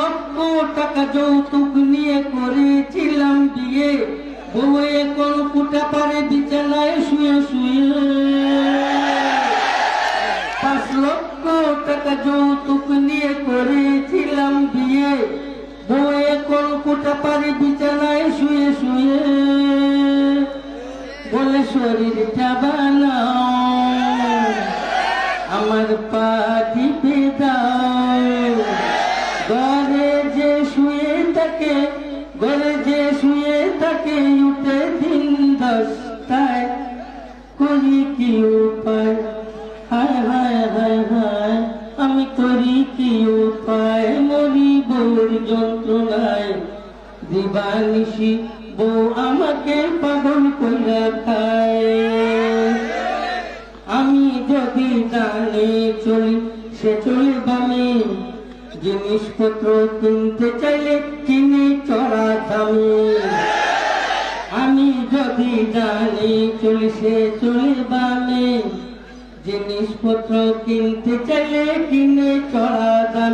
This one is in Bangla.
লক্ষ টাকা যৌতুক নিয়ে করেছিলাম বিয়ে, বউয়ে কোন কুটা পারে বিছানায় শুয়ে শুয়ে। 5 লক্ষ টাকা যৌতুক নিয়ে করেছিলাম বিয়ে, বউয়ে কোন কুটা পারে বিছানায় শুয়ে শুয়ে। বলে শরীরটা বানাও, আমার পা টিপে দাও। ঘরে যে শুয়ে থাকে, ঘরে যে শুয়ে থাকে, উঠে দিন 10টায়, করি কি উপায়? হায় হায় হায় হায়, আমি করি কি উপায়? মরি বউর যন্ত্রণায়, দিবানিশি বউ আমাকে পাগল কইরা খায়। আমি যদি ডানে চলি, সে চলে বামে, জিনিসপত্র কিনতে চাইলে কিনে চড়া দামে। আমি যদি ডানে চলি, সে চলে বামে, জিনিসপত্র কিনতে চাইলে কিনে চড়া দামে।